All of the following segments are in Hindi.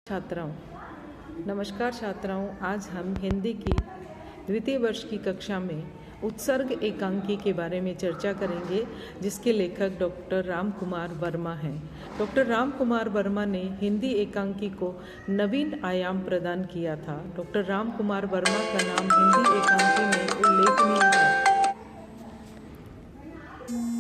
छात्राओं, नमस्कार छात्राओं। आज हम हिंदी की द्वितीय वर्ष की कक्षा में उत्सर्ग एकांकी के बारे में चर्चा करेंगे, जिसके लेखक डॉक्टर राम कुमार वर्मा हैं। डॉक्टर राम कुमार वर्मा ने हिंदी एकांकी को नवीन आयाम प्रदान किया था। डॉक्टर राम कुमार वर्मा का नाम हिंदी एकांकी में उल्लेखनीय है।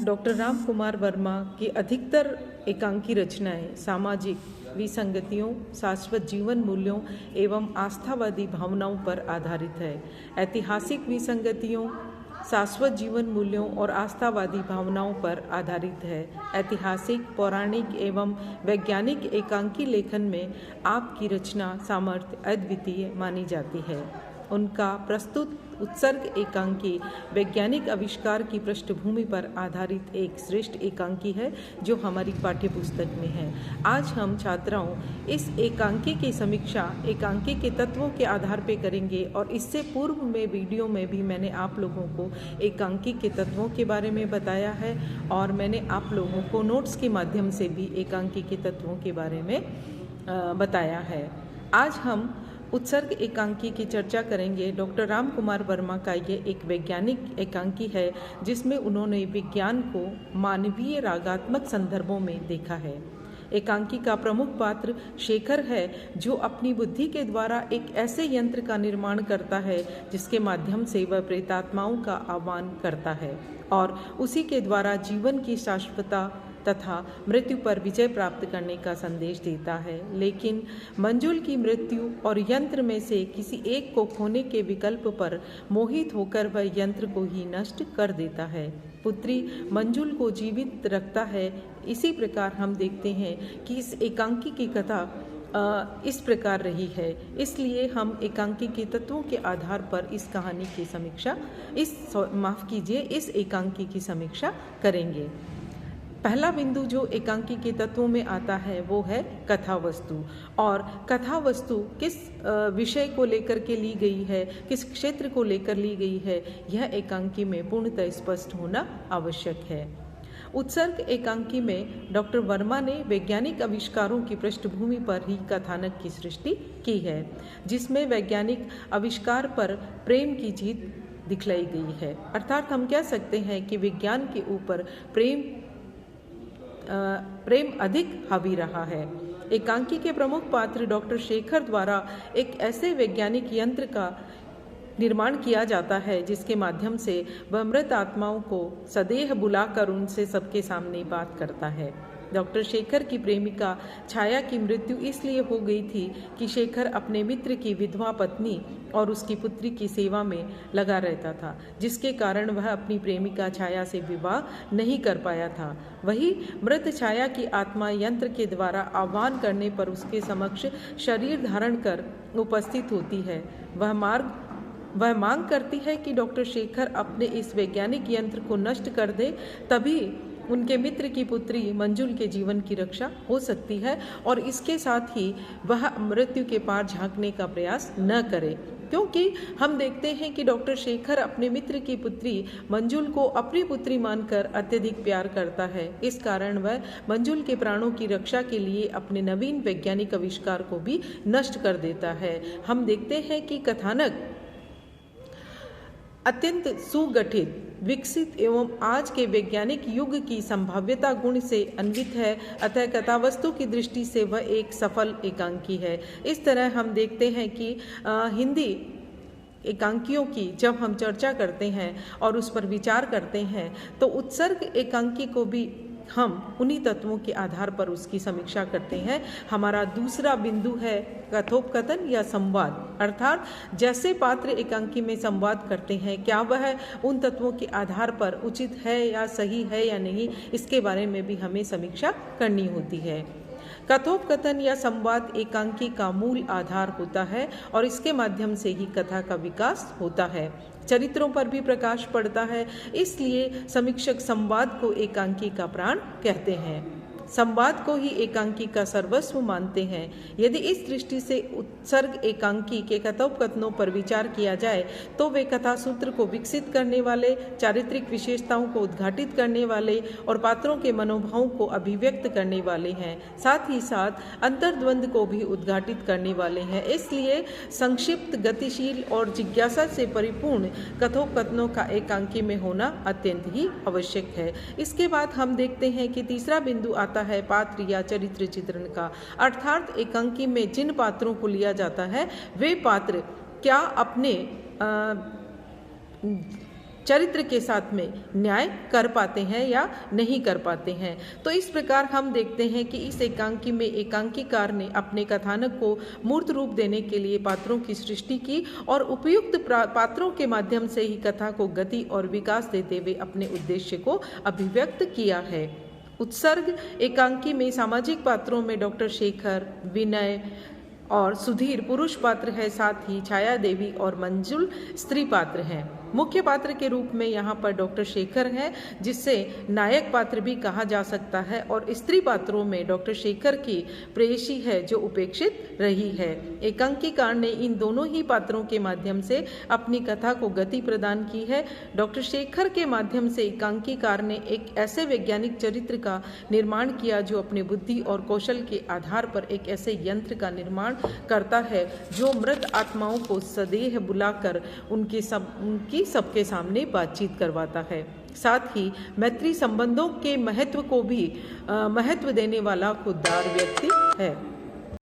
डॉक्टर राम कुमार वर्मा की अधिकतर एकांकी रचनाएं सामाजिक विसंगतियों, शाश्वत जीवन मूल्यों एवं आस्थावादी भावनाओं पर आधारित है। ऐतिहासिक विसंगतियों, शाश्वत जीवन मूल्यों और आस्थावादी भावनाओं पर आधारित है। ऐतिहासिक, पौराणिक एवं वैज्ञानिक एकांकी लेखन में आपकी रचना सामर्थ्य अद्वितीय मानी जाती है। उनका प्रस्तुत उत्सर्ग एकांकी वैज्ञानिक आविष्कार की पृष्ठभूमि पर आधारित एक श्रेष्ठ एकांकी है, जो हमारी पाठ्यपुस्तक में है। आज हम छात्राओं इस एकांकी की समीक्षा एकांकी के तत्वों के आधार पर करेंगे, और इससे पूर्व में वीडियो में भी मैंने आप लोगों को एकांकी के तत्वों के बारे में बताया है, और मैंने आप लोगों को नोट्स के माध्यम से भी एकांकी के तत्वों के बारे में बताया है। आज हम उत्सर्ग एकांकी की चर्चा करेंगे। डॉक्टर राम कुमार वर्मा का ये एक वैज्ञानिक एकांकी है, जिसमें उन्होंने विज्ञान को मानवीय रागात्मक संदर्भों में देखा है। एकांकी का प्रमुख पात्र शेखर है, जो अपनी बुद्धि के द्वारा एक ऐसे यंत्र का निर्माण करता है जिसके माध्यम से वह प्रेतात्माओं का आह्वान करता है और उसी के द्वारा जीवन की शाश्वतता तथा मृत्यु पर विजय प्राप्त करने का संदेश देता है। लेकिन मंजुल की मृत्यु और यंत्र में से किसी एक को खोने के विकल्प पर मोहित होकर वह यंत्र को ही नष्ट कर देता है। पुत्री मंजुल को जीवित रखता है। इसी प्रकार हम देखते हैं कि इस एकांकी की कथा इस प्रकार रही है। इसलिए हम एकांकी के तत्वों के आधार पर इस कहानी की समीक्षा इस एकांकी की समीक्षा करेंगे। पहला बिंदु जो एकांकी के तत्वों में आता है वो है कथा वस्तु। और कथा वस्तु किस विषय को लेकर के ली गई है, किस क्षेत्र को लेकर ली गई है, यह एकांकी में पूर्णतः स्पष्ट होना आवश्यक है। उत्सर्ग एकांकी में डॉक्टर वर्मा ने वैज्ञानिक आविष्कारों की पृष्ठभूमि पर ही कथानक की सृष्टि की है, जिसमें वैज्ञानिक आविष्कार पर प्रेम की जीत दिखलाई गई है। अर्थात हम कह सकते हैं कि विज्ञान के ऊपर प्रेम अधिक हावी रहा है। एकांकी के प्रमुख पात्र डॉक्टर शेखर द्वारा एक ऐसे वैज्ञानिक यंत्र का निर्माण किया जाता है जिसके माध्यम से वह मृत आत्माओं को सदेह बुलाकर उनसे सबके सामने बात करता है। डॉक्टर शेखर की प्रेमिका छाया की मृत्यु इसलिए हो गई थी कि शेखर अपने मित्र की विधवा पत्नी और उसकी पुत्री की सेवा में लगा रहता था, जिसके कारण वह अपनी प्रेमिका छाया से विवाह नहीं कर पाया था। वही मृत छाया की आत्मा यंत्र के द्वारा आह्वान करने पर उसके समक्ष शरीर धारण कर उपस्थित होती है। वह मांग करती है कि डॉक्टर शेखर अपने इस वैज्ञानिक यंत्र को नष्ट कर दे, तभी उनके मित्र की पुत्री मंजुल के जीवन की रक्षा हो सकती है, और इसके साथ ही वह मृत्यु के पार झांकने का प्रयास न करे। क्योंकि हम देखते हैं कि डॉक्टर शेखर अपने मित्र की पुत्री मंजुल को अपनी पुत्री मानकर अत्यधिक प्यार करता है। इस कारण वह मंजुल के प्राणों की रक्षा के लिए अपने नवीन वैज्ञानिक आविष्कार को भी नष्ट कर देता है। हम देखते हैं कि कथानक अत्यंत सुगठित, विकसित एवं आज के वैज्ञानिक युग की संभाव्यता गुण से अन्वित है, अतः कथावस्तु की दृष्टि से वह एक सफल एकांकी है। इस तरह हम देखते हैं कि हिंदी एकांकियों की जब हम चर्चा करते हैं और उस पर विचार करते हैं, तो उत्सर्ग एकांकी को भी हम उन्हीं तत्वों के आधार पर उसकी समीक्षा करते हैं। हमारा दूसरा बिंदु है कथोपकथन या संवाद। अर्थात जैसे पात्र एकांकी में संवाद करते हैं, क्या वह उन तत्वों के आधार पर उचित है या सही है या नहीं, इसके बारे में भी हमें समीक्षा करनी होती है। कथोपकथन या संवाद एकांकी का मूल आधार होता है, और इसके माध्यम से ही कथा का विकास होता है, चरित्रों पर भी प्रकाश पड़ता है। इसलिए समीक्षक संवाद को एकांकी का प्राण कहते हैं। संवाद को ही एकांकी का सर्वस्व मानते हैं। यदि इस दृष्टि से उत्सर्ग एकांकी के कथोपकथनों पर विचार किया जाए तो वे कथा सूत्र को विकसित करने वाले, चारित्रिक विशेषताओं को उद्घाटित करने वाले और पात्रों के मनोभावों को अभिव्यक्त करने वाले हैं, साथ ही साथ अंतर्द्वंद को भी उद्घाटित करने वाले हैं। इसलिए संक्षिप्त, गतिशील और जिज्ञासा से परिपूर्ण कथोपकथनों का एकांकी में होना अत्यंत ही आवश्यक है। इसके बाद हम देखते हैं कि तीसरा बिंदु आता है पात्र या चरित्र चित्रण का, अर्थात एकांकी में जिन पात्रों को लिया जाता है वे पात्र क्या अपने चरित्र के साथ में न्याय कर पाते हैं या नहीं कर पाते हैं। तो इस प्रकार हम देखते हैं कि इस एकांकी में एकांकीकार ने अपने कथानक को मूर्त रूप देने के लिए पात्रों की सृष्टि की और उपयुक्त पात्रों के माध्यम से ही कथा को गति और विकास देते हुए अपने उद्देश्य को अभिव्यक्त किया है। उत्सर्ग एकांकी में सामाजिक पात्रों में डॉक्टर शेखर, विनय और सुधीर पुरुष पात्र है, साथ ही छाया देवी और मंजुल स्त्री पात्र हैं। मुख्य पात्र के रूप में यहाँ पर डॉक्टर शेखर है, जिससे नायक पात्र भी कहा जा सकता है, और स्त्री पात्रों में डॉक्टर शेखर की प्रेयसी है जो उपेक्षित रही है। एकांकीकार ने इन दोनों ही पात्रों के माध्यम से अपनी कथा को गति प्रदान की है। डॉक्टर शेखर के माध्यम से एकांकीकार ने एक ऐसे वैज्ञानिक चरित्र का निर्माण किया जो अपनी बुद्धि और कौशल के आधार पर एक ऐसे यंत्र का निर्माण करता है जो मृत आत्माओं को सदेह बुलाकर उनकी सबके सामने बातचीत करवाता है। साथ ही मैत्री संबंधों के महत्व को भी महत्व देने वाला खुददार व्यक्ति है।